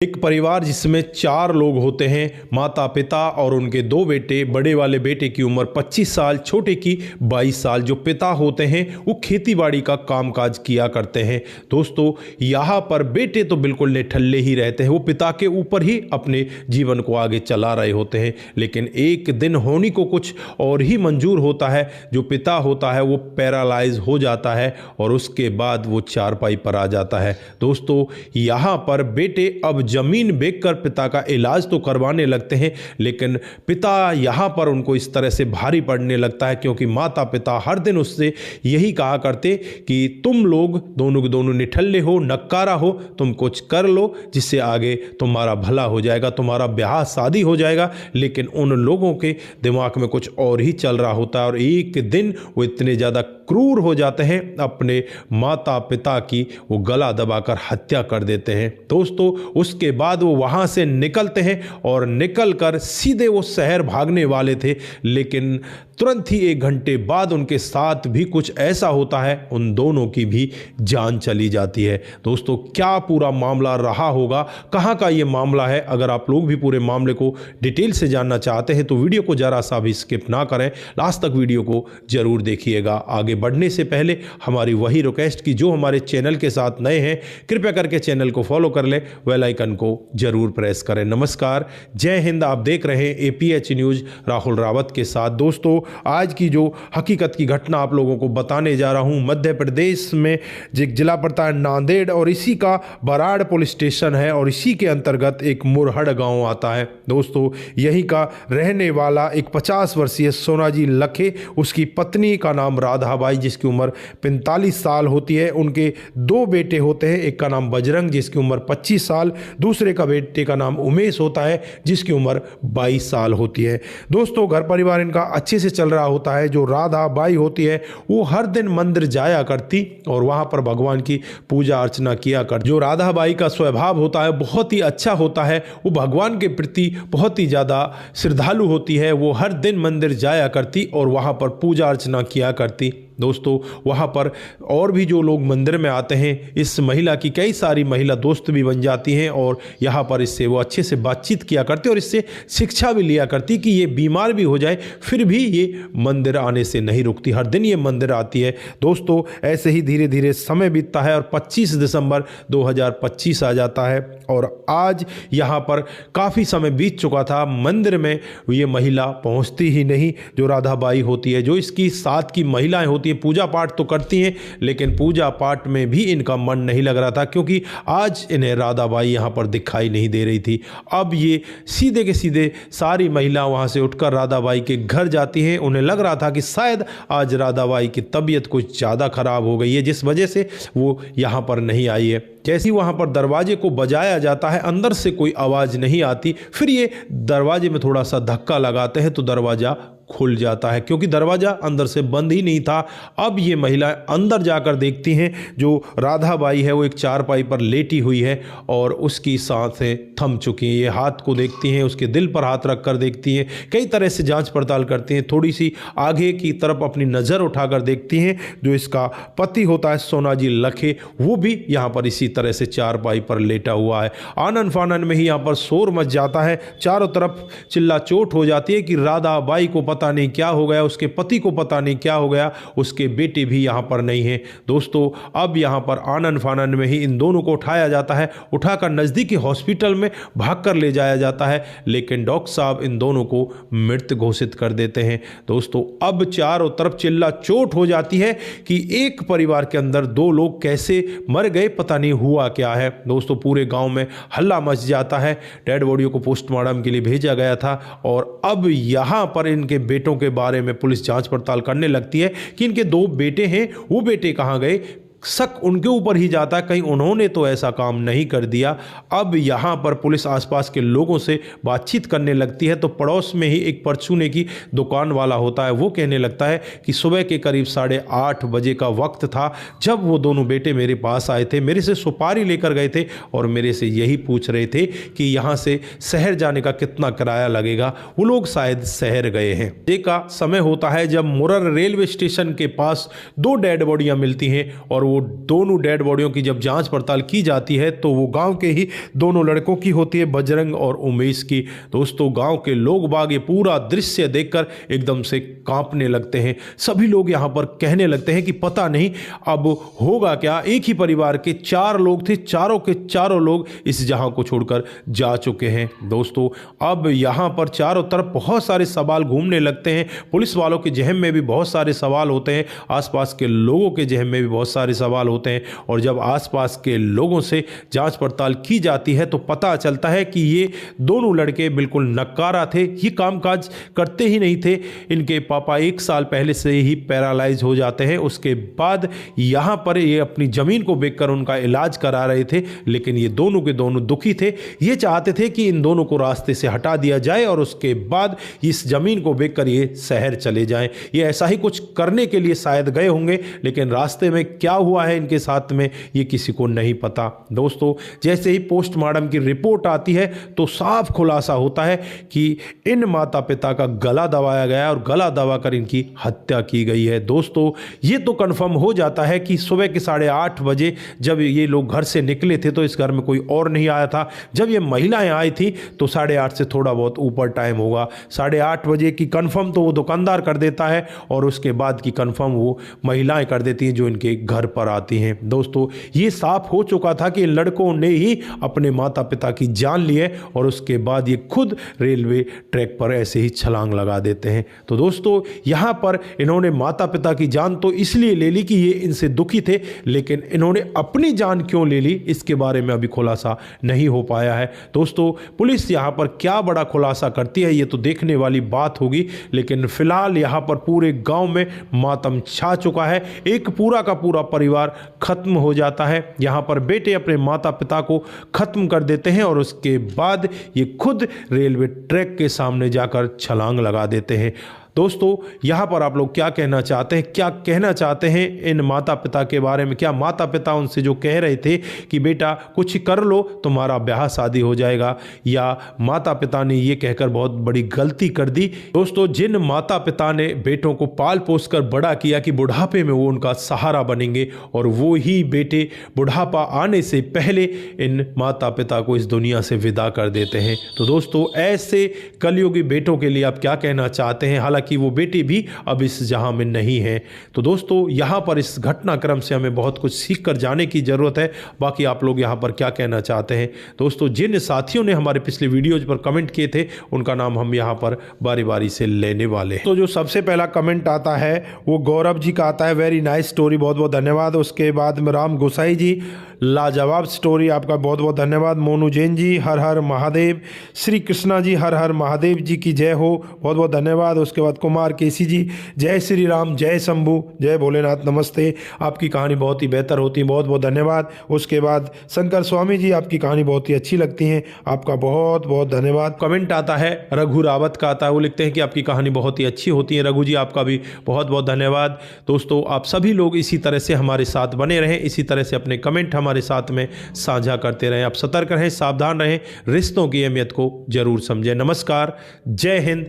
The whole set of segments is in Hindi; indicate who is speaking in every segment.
Speaker 1: एक परिवार जिसमें 4 लोग होते हैं, माता पिता और उनके 2 बेटे। बड़े वाले बेटे की उम्र 25 साल, छोटे की 22 साल। जो पिता होते हैं वो खेतीबाड़ी का कामकाज किया करते हैं। दोस्तों, यहाँ पर बेटे तो बिल्कुल निठल्ले ही रहते हैं, वो पिता के ऊपर ही अपने जीवन को आगे चला रहे होते हैं। लेकिन एक दिन होनी को कुछ और ही मंजूर होता है। जो पिता होता है वो पैरालाइज हो जाता है और उसके बाद वो चारपाई पर आ जाता है। दोस्तों, यहाँ पर बेटे अब जमीन बेचकर पिता का इलाज तो करवाने लगते हैं, लेकिन पिता यहां पर उनको इस तरह से भारी पड़ने लगता है क्योंकि माता पिता हर दिन उससे यही कहा करते कि तुम लोग दोनों के दोनों निठल्ले हो, नक्कारा हो, तुम कुछ कर लो जिससे आगे तुम्हारा भला हो जाएगा, तुम्हारा ब्याह शादी हो जाएगा। लेकिन उन लोगों के दिमाग में कुछ और ही चल रहा होता है और एक दिन वो इतने ज़्यादा क्रूर हो जाते हैं, अपने माता पिता की वो गला दबाकर हत्या कर देते हैं। दोस्तों, उसके बाद वो वहाँ से निकलते हैं और निकलकर सीधे वो शहर भागने वाले थे, लेकिन तुरंत ही 1 घंटे बाद उनके साथ भी कुछ ऐसा होता है, उन दोनों की भी जान चली जाती है। दोस्तों, क्या पूरा मामला रहा होगा, कहाँ का ये मामला है, अगर आप लोग भी पूरे मामले को डिटेल से जानना चाहते हैं तो वीडियो को जरा सा भी स्किप ना करें, लास्ट तक वीडियो को जरूर देखिएगा। आगे बढ़ने से पहले हमारी वही रिक्वेस्ट की जो हमारे चैनल के साथ नए हैं, कृपया करके चैनल को फॉलो कर ले, बेल आइकन को जरूर प्रेस करें। नमस्कार, जय हिंद। आप देख रहे हैं APH न्यूज राहुल रावत के साथ। दोस्तों, आज की जो हकीकत की घटना आप लोगों को बताने जा रहा हूं, मध्य प्रदेश में जिला पड़ता है नांदेड़ और इसी का बराड़ पुलिस स्टेशन है और इसी के अंतर्गत एक मुरहड़ गांव आता है। दोस्तों, यही का रहने वाला एक 50 वर्षीय सोनाजी लखे, उसकी पत्नी का नाम राधाबाई जिसकी उम्र 45 साल होती है। उनके 2 बेटे होते हैं, एक का नाम बजरंग जिसकी उम्र 25 साल, दूसरे का बेटे का नाम उमेश होता है जिसकी उम्र 22 साल होती है। दोस्तों, घर परिवार इनका अच्छे से चल रहा होता है। जो राधाबाई होती है वो हर दिन मंदिर जाया करती और वहां पर भगवान की पूजा अर्चना किया करती। जो राधाबाई का स्वभाव होता है बहुत ही अच्छा होता है, वो भगवान के प्रति बहुत ही ज़्यादा श्रद्धालु होती है। वो हर दिन मंदिर जाया करती और वहां पर पूजा अर्चना किया करती। दोस्तों, वहाँ पर और भी जो लोग मंदिर में आते हैं, इस महिला की कई सारी महिला दोस्त भी बन जाती हैं और यहाँ पर इससे वो अच्छे से बातचीत किया करती और इससे शिक्षा भी लिया करती कि ये बीमार भी हो जाए फिर भी ये मंदिर आने से नहीं रुकती, हर दिन ये मंदिर आती है। दोस्तों, ऐसे ही धीरे धीरे समय बीतता है और 25 दिसंबर 2025 आ जाता है और आज यहाँ पर काफ़ी समय बीत चुका था, मंदिर में ये महिला पहुँचती ही नहीं जो राधाबाई होती है। जो इसकी साथ की महिलाएं होती पूजा पाठ तो करती हैं, लेकिन पूजा पाठ में भी इनका मन नहीं लग रहा था क्योंकि आज इन्हें राधाबाई यहाँ पर दिखाई नहीं दे रही थी। अब ये सीधे के सीधे सारी महिला वहाँ से उठकर राधाबाई के घर जाती हैं। उन्हें लग रहा था कि शायद आज राधाबाई की तबीयत कुछ ज़्यादा खराब हो गई है जिस वजह से वो यहाँ पर नहीं आई है। जैसे ही वहाँ पर दरवाजे को बजाया जाता है, अंदर से कोई आवाज़ नहीं आती। फिर ये दरवाजे में थोड़ा सा धक्का लगाते हैं तो दरवाज़ा खुल जाता है क्योंकि दरवाज़ा अंदर से बंद ही नहीं था। अब ये महिला अंदर जाकर देखती हैं जो राधाबाई है वो एक चारपाई पर लेटी हुई है और उसकी सांसें थम चुकी हैं। ये हाथ को देखती हैं, उसके दिल पर हाथ रख कर देखती हैं, कई तरह से जांच पड़ताल करती हैं। थोड़ी सी आगे की तरफ अपनी नज़र उठाकर देखती हैं, जो इसका पति होता है सोनाजी लखे, वो भी यहाँ पर इसी तरह से चारपाई पर लेटा हुआ है। आनन फानन में ही यहाँ पर शोर मच जाता है, चारों तरफ चिल्ला चोट हो जाती है कि राधाबाई को पता नहीं क्या हो गया, उसके पति को पता नहीं क्या हो गया, उसके बेटे भी यहाँ पर नहीं हैं। दोस्तों, अब यहाँ पर आनन फानन में ही इन दोनों को उठाया जाता है, उठाकर नज़दीकी हॉस्पिटल में भागकर ले जाया जाता है, लेकिन डॉक्टर साहब इन दोनों को मृत घोषित कर देते हैं। दोस्तों, अब चारों तरफ चिल्ला चोट हो जाती है कि एक परिवार के अंदर 2 लोग कैसे मर गए, पता नहीं हुआ क्या है। दोस्तों, पूरे गांव में हल्ला मच जाता है। डेड बॉडियों को पोस्टमार्टम के लिए भेजा गया था और अब यहाँ पर इनके बेटों के बारे में पुलिस जांच पड़ताल करने लगती है कि इनके 2 बेटे हैं, वो बेटे कहाँ गए। शक उनके ऊपर ही जाता है, कहीं उन्होंने तो ऐसा काम नहीं कर दिया। अब यहाँ पर पुलिस आसपास के लोगों से बातचीत करने लगती है तो पड़ोस में ही एक परचूने की दुकान वाला होता है, वो कहने लगता है कि सुबह के करीब 8:30 बजे का वक्त था जब वो दोनों बेटे मेरे पास आए थे, मेरे से सुपारी लेकर गए थे और मेरे से यही पूछ रहे थे कि यहाँ से शहर जाने का कितना किराया लगेगा। वो लोग शायद शहर गए हैं। ये का समय होता है जब मुरर रेलवे स्टेशन के पास 2 डेड बॉडियाँ मिलती हैं और वो दोनों डेड बॉडियों की जब जांच पड़ताल की जाती है तो वो गांव के ही दोनों लड़कों की होती है, बजरंग और उमेश की। दोस्तों गांव के लोग बाग ये पूरा दृश्य देखकर एकदम से कांपने लगते हैं। सभी लोग यहां पर कहने लगते हैं कि पता नहीं अब होगा क्या। एक ही परिवार के 4 लोग थे, चारों के चारों लोग इस जहां को छोड़कर जा चुके हैं। दोस्तों अब यहां पर चारों तरफ बहुत सारे सवाल घूमने लगते हैं। पुलिस वालों के जहन में भी बहुत सारे सवाल होते हैं, आसपास के लोगों के जहन में भी बहुत सारे सवाल होते हैं। और जब आसपास के लोगों से जांच पड़ताल की जाती है तो पता चलता है कि ये दोनों लड़के बिल्कुल नक्कारा थे, ये कामकाज करते ही नहीं थे। इनके पापा 1 साल पहले से ही पैरालाइज हो जाते हैं। उसके बाद यहाँ पर ये अपनी ज़मीन को बेचकर उनका इलाज करा रहे थे, लेकिन ये दोनों के दोनों दुखी थे। ये चाहते थे कि इन दोनों को रास्ते से हटा दिया जाए और उसके बाद इस ज़मीन को बेचकर ये शहर चले जाएं। ये ऐसा ही कुछ करने के लिए शायद गए होंगे, लेकिन रास्ते में क्या हुआ है इनके साथ में ये किसी को नहीं पता। दोस्तों जैसे ही पोस्टमार्टम की रिपोर्ट आती है तो साफ खुलासा होता है कि इन माता पिता का गला दबाया गया और गला दबाकर इनकी हत्या की गई है। दोस्तों ये तो कंफर्म हो जाता है कि सुबह के 8:30 बजे जब ये लोग घर से निकले थे तो इस घर में कोई और नहीं आया था। जब ये महिलाएं आई थी तो 8:30 से थोड़ा बहुत ऊपर टाइम होगा। 8:30 बजे की कंफर्म तो वो दुकानदार कर देता है और उसके बाद की कंफर्म वो महिलाएं कर देती हैं जो इनके घर पर आती हैं। दोस्तों ये साफ हो चुका था कि इन लड़कों ने ही अपने माता पिता की जान ली है और उसके बाद ये खुद रेलवे ट्रैक पर ऐसे ही छलांग लगा देते हैं। तो दोस्तों यहाँ पर इन्होंने माता पिता की जान तो इसलिए ले ली कि ये इनसे दुखी थे, लेकिन इन्होंने अपनी जान क्यों ले ली इसके बारे में अभी खुलासा नहीं हो पाया है। दोस्तों पुलिस यहाँ पर क्या बड़ा खुलासा करती है ये तो देखने वाली बात होगी, लेकिन फिलहाल यहाँ पर पूरे गांव में मातम छा चुका है। एक पूरा का पूरा परिवार खत्म हो जाता है। यहाँ पर बेटे अपने माता पिता को खत्म कर देते हैं और उसके बाद ये खुद रेलवे ट्रैक के सामने जाकर छलांग लगा देते हैं। दोस्तों यहाँ पर आप लोग क्या कहना चाहते हैं, क्या कहना चाहते हैं इन माता पिता के बारे में? क्या माता पिता उनसे जो कह रहे थे कि बेटा कुछ कर लो तुम्हारा ब्याह शादी हो जाएगा, या माता पिता ने ये कहकर बहुत बड़ी गलती कर दी? दोस्तों जिन माता पिता ने बेटों को पाल पोस कर बड़ा किया कि बुढ़ापे में वो उनका सहारा बनेंगे और वो ही बेटे बुढ़ापा आने से पहले इन माता पिता को इस दुनिया से विदा कर देते हैं। तो दोस्तों ऐसे कलयुगी बेटों के लिए आप क्या कहना चाहते हैं? हालांकि कि वो बेटी भी अब इस जहां में नहीं है। तो दोस्तों यहां पर इस घटनाक्रम से हमें बहुत कुछ सीख कर जाने की जरूरत है। बाकी आप लोग यहां पर क्या कहना चाहते हैं? दोस्तों जिन साथियों ने हमारे पिछले वीडियोज पर कमेंट किए थे उनका नाम हम यहां पर बारी बारी से लेने वाले हैं। तो जो सबसे पहला कमेंट आता है वो गौरव जी का आता है, वेरी नाइस स्टोरी, बहुत बहुत धन्यवाद। उसके बाद में राम गोसाई जी, लाजवाब स्टोरी, आपका बहुत बहुत धन्यवाद। मोनू जैन जी, हर हर महादेव। श्री कृष्णा जी, हर हर महादेव जी की जय हो, बहुत बहुत धन्यवाद। उसके बाद कुमार केसी जी, जय श्री राम, जय शंभू, जय भोलेनाथ, नमस्ते, आपकी कहानी बहुत ही बेहतर होती है, बहुत बहुत धन्यवाद। उसके बाद शंकर स्वामी जी, आपकी कहानी बहुत ही अच्छी लगती है, आपका बहुत बहुत धन्यवाद। कमेंट आता है रघु रावत का आता है, वो लिखते हैं कि आपकी कहानी बहुत ही अच्छी होती है। रघु जी आपका भी बहुत बहुत धन्यवाद। दोस्तों आप सभी लोग इसी तरह से हमारे साथ बने रहें, इसी तरह से अपने कमेंट हमारे साथ में साझा करते रहें। आप सतर्क रहें, सावधान रहें, रिश्तों की अहमियत को जरूर समझें। नमस्कार, जय हिंद,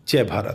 Speaker 1: जय भारत।